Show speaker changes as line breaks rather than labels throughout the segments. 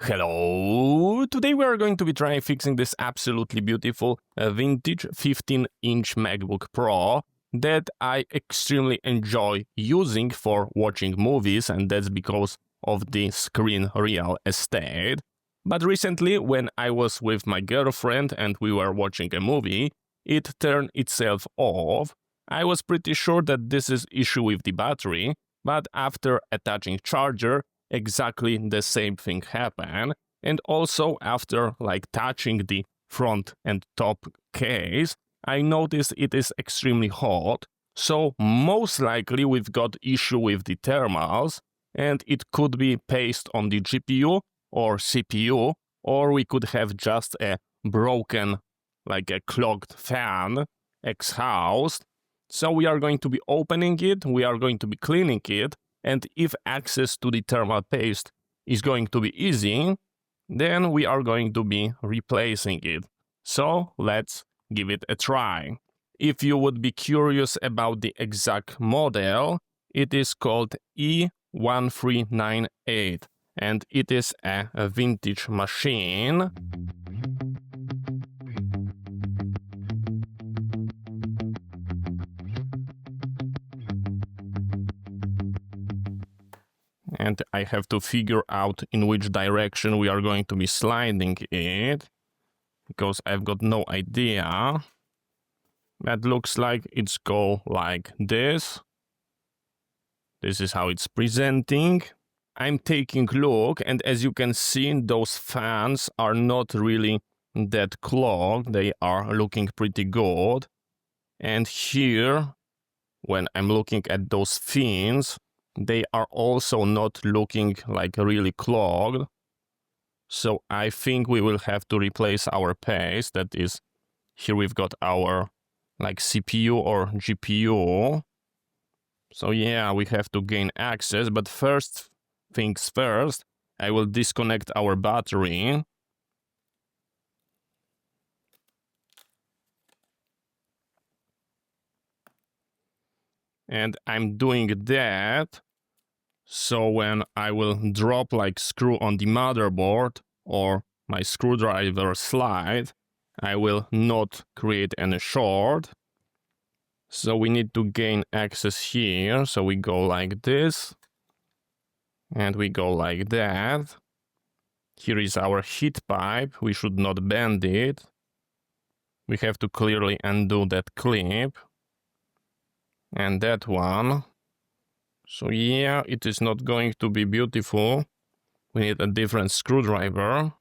Hello! Today we are going to be trying fixing this absolutely beautiful vintage 15-inch MacBook Pro that I extremely enjoy using for watching movies, and that's because of the screen real estate. But recently, when I was with my girlfriend and we were watching a movie, it turned itself off. I was pretty sure that this is issue with the battery, but after attaching charger, exactly the same thing happened. And also after touching the front and top case, I noticed it is extremely hot. So most likely we've got issue with the thermals, and it could be paste on the GPU or CPU, or we could have just a broken, a clogged fan, exhaust. So we are going to be opening it, we are going to be cleaning it, and if access to the thermal paste is going to be easy, then we are going to be replacing it. So let's give it a try. If you would be curious about the exact model, it is called A1398, and it is a vintage machine. And I have to figure out in which direction we are going to be sliding it, because I've got no idea. That looks like it's go like this. This is how it's presenting. I'm taking a look, and as you can see, those fans are not really that clogged. They are looking pretty good. And here, when I'm looking at those fins, they are also not looking really clogged. So I think we will have to replace our paste. That is, here we've got our CPU or GPU. So yeah, we have to gain access, but first things first, I will disconnect our battery. And I'm doing that, so when I will drop screw on the motherboard or my screwdriver slide, I will not create any short. So we need to gain access here. So we go like this, and we go like that. Here is our heat pipe. We should not bend it. We have to clearly undo that clip. And that one. So yeah, it is not going to be beautiful. We need a different screwdriver.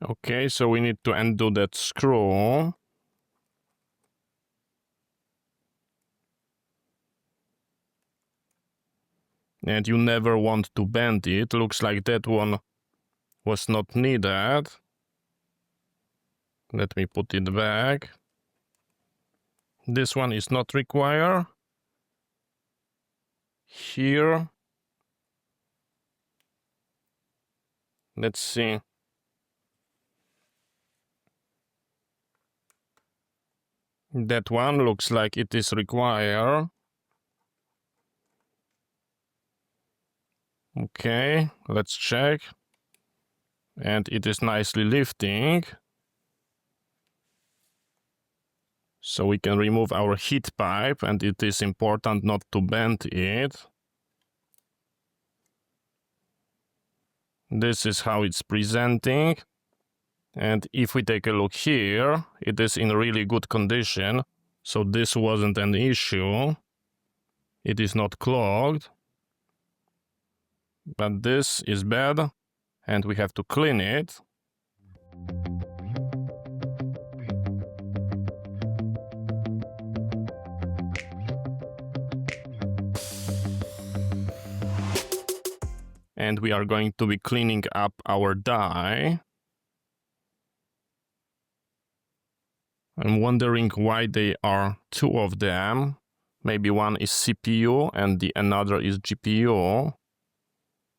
Okay, so we need to undo that screw. And you never want to bend it. Looks like that one was not needed. Let me put it back. This one is not required. Here. Let's see. That one looks like it is required. Okay, let's check. And it is nicely lifting. So we can remove our heat pipe, and it is important not to bend it. This is how it's presenting. And if we take a look here, it is in really good condition. So this wasn't an issue. it is not clogged. But this is bad, and we have to clean it. And we are going to be cleaning up our die. I'm wondering why there are two of them. Maybe one is CPU and the another is GPU.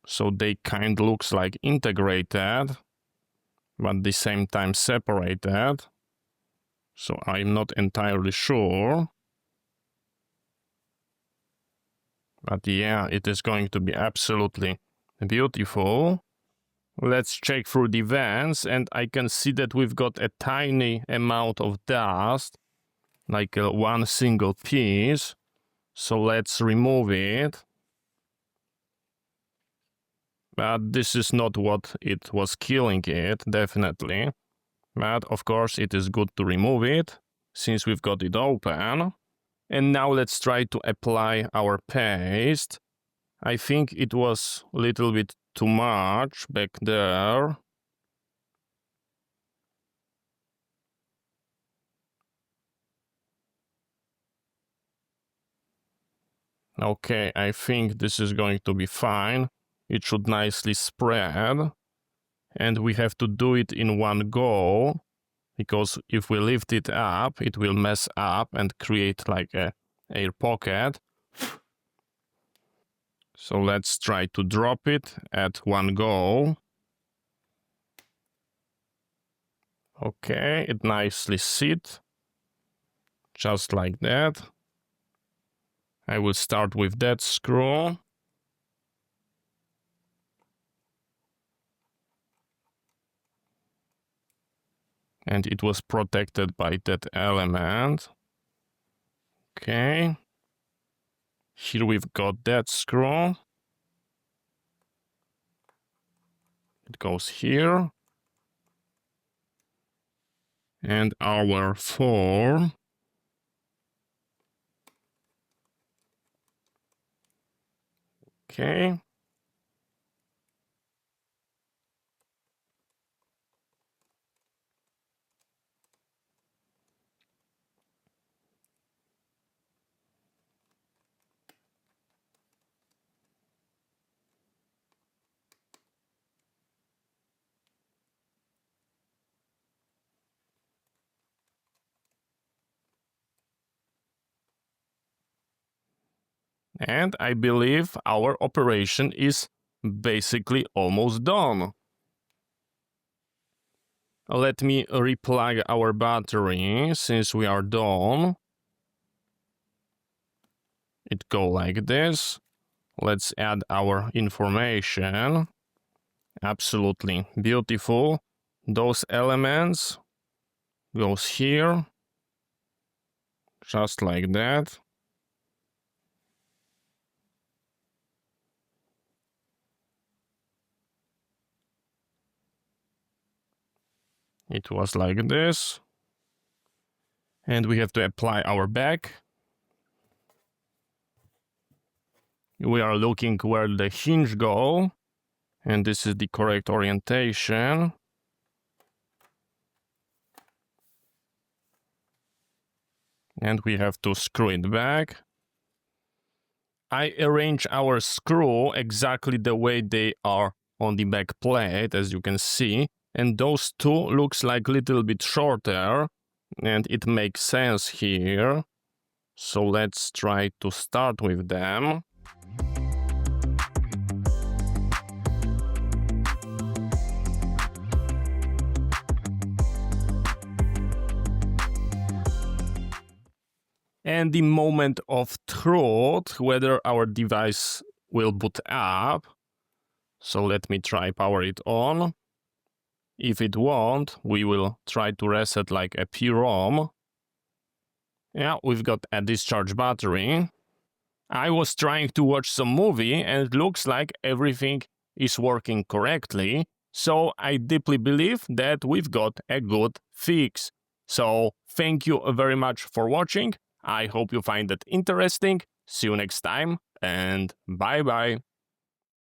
So they kind of looks like integrated, but at the same time separated. So I'm not entirely sure. But yeah, it is going to be absolutely beautiful. Let's check through the vents, and I can see that we've got a tiny amount of dust, like one single piece. So let's remove it. But this is not what it was killing it, definitely. But of course it is good to remove it, since we've got it open. And now let's try to apply our paste. I think it was a little bit too much back there. Okay, I think this is going to be fine. It should nicely spread. And we have to do it in one go, because if we lift it up, it will mess up and create like a air pocket. So let's try to drop it at one go. Okay, it nicely sits, just like that. I will start with that screw. And it was protected by that element. Okay. Here we've got that screw. It goes here. And our form. Okay. And I believe our operation is basically almost done. Let me replug our battery since we are done. It goes like this. Let's add our information. Absolutely beautiful. Those elements goes here, just like that. It was like this. And we have to apply our back. We are looking where the hinge go. And this is the correct orientation. And we have to screw it back. I arrange our screw exactly the way they are on the back plate, as you can see. And those two looks like a little bit shorter, and it makes sense here. So let's try to start with them. And the moment of truth, whether our device will boot up. So let me try power it on. If it won't, we will try to reset like a PROM. Yeah, we've got a discharge battery. I was trying to watch some movie and it looks like everything is working correctly. So I deeply believe that we've got a good fix. So thank you very much for watching. I hope you find it interesting. See you next time, and bye bye.